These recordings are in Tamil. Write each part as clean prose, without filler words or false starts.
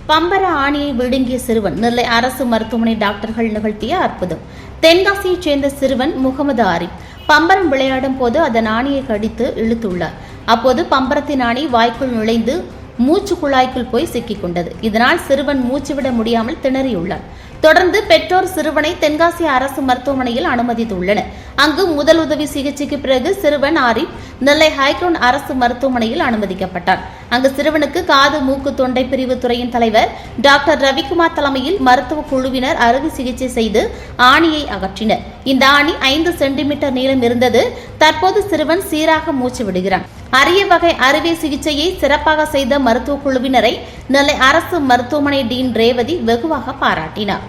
பம்பர ஆணியை விழுங்கிய சிறுவன் நெல்லை அரசு மருத்துவமனை டாக்டர்கள் நிகழ்த்திய அற்புதம். தென்காசியைச் சேர்ந்த சிறுவன் முகமது ஆரிப் பம்பரம் விளையாடும் போது அதன் ஆணியை கடித்து இழுத்துள்ளார். அப்போது பம்பரத்தின் ஆணி வாய்க்குள் நுழைந்து மூச்சு குழாய்க்குள் போய் சிக்கிக் கொண்டது. இதனால் சிறுவன் மூச்சுவிட முடியாமல் திணறியுள்ளார். தொடர்ந்து பெற்றோர் சிறுவனை தென்காசி அரசு மருத்துவமனையில் அனுமதித்துள்ளனர். அங்கு முதலுதவி சிகிச்சைக்கு பிறகு சிறுவன் ஆரிப் நெல்லை ஹைகிரவுண்ட் அரசு மருத்துவமனையில் அனுமதிக்கப்பட்டார். அங்கு சிறுவனுக்கு காது மூக்கு தொண்டை பிரிவு துறையின் தலைவர் டாக்டர் ரவிக்குமார் தலைமையில் மருத்துவ குழுவினர் அறுவை சிகிச்சை செய்து ஆணியை அகற்றினர். இந்த ஆணி 5 சென்டிமீட்டர் நீளம் இருந்தது. தற்போது சிறுவன் சீராக மூச்சு விடுகிறான். அரிய வகை அறுவை சிகிச்சையை சிறப்பாக செய்த மருத்துவ குழுவினரை நெல்லை அரசு மருத்துவமனை டீன் ரேவதி வெகுவாக பாராட்டினார்.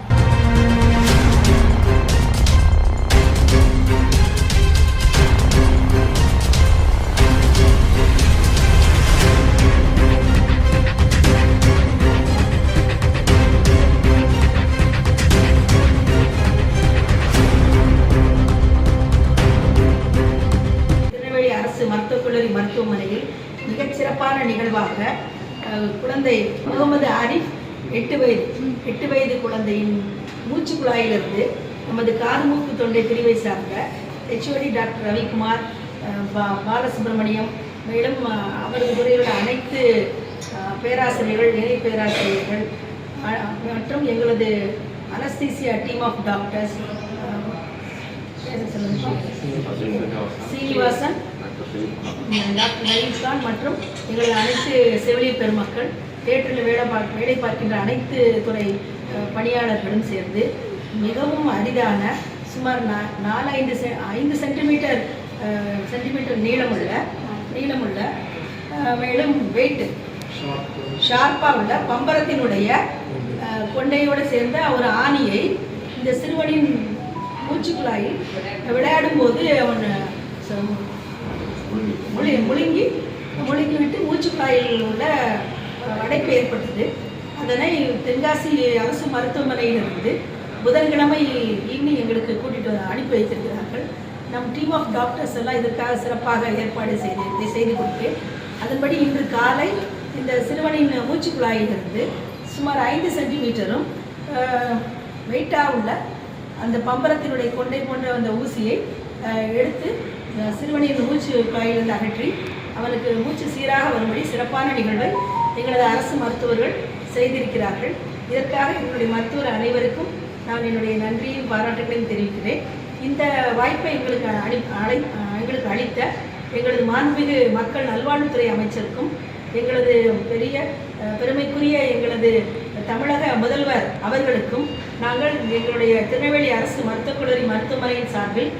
மருத்துவமனையில் மிகச் சிறப்பான நிகழ்வாக குழந்தை முகமது ஆரிப் 8 வயது குழந்தையின் மூச்சு குழாயிலிருந்து நமது காது மூக்கு தொண்டை பிரிவை சார்ந்த HOD டாக்டர் ரவிக்குமார், பாலசுப்ரமணியம், மேலும் அவரது துறையோட அனைத்து பேராசிரியர்கள், இணை பேராசிரியர்கள் மற்றும் எங்களது anaesthesia team of doctors Srinivasan, doctor Naeem Khan மற்றும் எங்களது அனைத்து செவிலியர் பெருமக்கள், தியேட்டரில் வேலை பார்க்கின்ற அனைத்து துறை பணியாளர்களும் சேர்ந்து மிகவும் அரிதான சுமார் 5 சென்டிமீட்டர் நீளமுள்ள மேலும் வெயிட் ஷார்ப்பாக உள்ள பம்பரத்தினுடைய கொண்டையோடு சேர்ந்த ஒரு ஆணியை இந்த சிறுவனின் மூச்சுக்குழாயில் விளையாடும் போது அவன் முழுங்கி விட்டு மூச்சுக்குழாயில் உள்ள அடைப்பு ஏற்பட்டது. அதனை தென்காசி அரசு மருத்துவமனையிலிருந்து புதன்கிழமை ஈவினிங் எங்களுக்கு கூட்டிட்டு அனுப்பி வைத்திருக்கிறார்கள். நம் டீம் ஆஃப் டாக்டர்ஸ் எல்லாம் இதற்காக சிறப்பாக ஏற்பாடு செய்து கொடுத்து, அதன்படி இன்று காலை இந்த சிறுவனின் மூச்சுக்குழாயிலிருந்து சுமார் 5 சென்டிமீட்டரும் வெயிட்டாக உள்ள அந்த பம்பரத்தினுடைய கொண்டை போன்ற அந்த ஊசியை எடுத்து சிறுவனின் மூச்சு குழாயிலிருந்து அகற்றி அவனுக்கு மூச்சு சீராக வரும்படி சிறப்பான நிகழ்வை எங்களது அரசு மருத்துவர்கள் செய்திருக்கிறார்கள். இதற்காக எங்களுடைய மருத்துவர் அனைவருக்கும் நான் என்னுடைய நன்றியும் பாராட்டுகளையும் தெரிவிக்கிறேன். இந்த வாய்ப்பை எங்களுக்கு அளித்த எங்களது மாண்புமிகு மக்கள் நல்வாழ்வுத்துறை அமைச்சருக்கும், எங்களது பெருமைக்குரிய எங்களது தமிழக முதல்வர் அவர்களுக்கும் நாங்கள் எங்களுடைய திருநெல்வேலி அரசு மருத்துவக் கல்லூரி மருத்துவமனையின் சார்பில்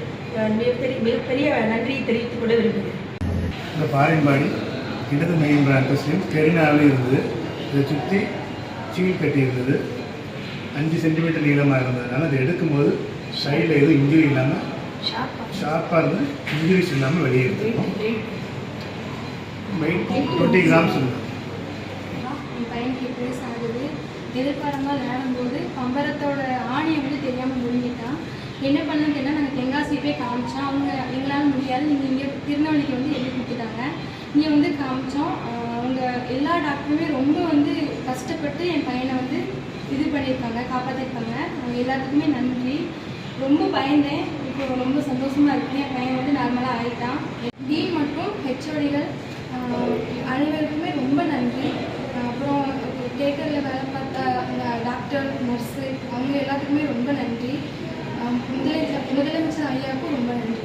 மிகப்பெரிய நன்றியை தெரிவித்துக் கொள்ள விரும்புகிறேன். இந்த பாரின்பாடி இடது மெயின் பிரான்ச்சஸ்லையும் கெரினாவில் இருந்தது. இதை சுற்றி சீல் கட்டி இருந்தது. 5 சென்டிமீட்டர் நீளமாக இருந்ததுனால அதை எடுக்கும்போது சைடில் எதுவும் இன்ஜுரி இல்லாமல் ஷார்ப்பாக இருந்து இன்ஜுரிஸ் இல்லாமல் வெளியே எடுத்துருக்கோம். வெயிட் 20 கிராம்ஸ் இருந்தது. என் பையனுக்கு 8 வயசு ஆகுது. எதிர்பாராமல் விளையாடும்போது பம்பரத்தோட ஆணியை வந்து தெரியாமல் முழுங்கிட்டான். என்ன பண்ணன்னு தெரியல. நாங்கள் தென்காசி போய் காமிச்சோம். அவங்க எங்களால் முடியாது, நீங்கள் இங்கே திருநெல்வேலிக்கு வந்து எழுதி கொடுத்துட்டாங்க. இங்கே வந்து காமிச்சோம். அவங்க எல்லா டாக்டருமே ரொம்ப வந்து கஷ்டப்பட்டு என் பையனை வந்து இது பண்ணியிருக்காங்க, காப்பாற்றிருக்காங்க. அவங்க எல்லாத்துக்குமே நன்றி. ரொம்ப பயந்தேன், இப்போ ரொம்ப சந்தோஷமாக இருக்குது. என் பையன் வந்து நார்மலாக ஆகிட்டான். டீன் மற்றும் HODகள் அனைவருக்குமே ரொம்ப நன்றி. அப்புறம் தியேட்டரில் வேலை பார்த்த டாக்டர், நர்ஸு அவங்க எல்லாத்துக்குமே ரொம்ப நன்றி. முதலமைச்சர் ஐயாவுக்கும் ரொம்ப நன்றி.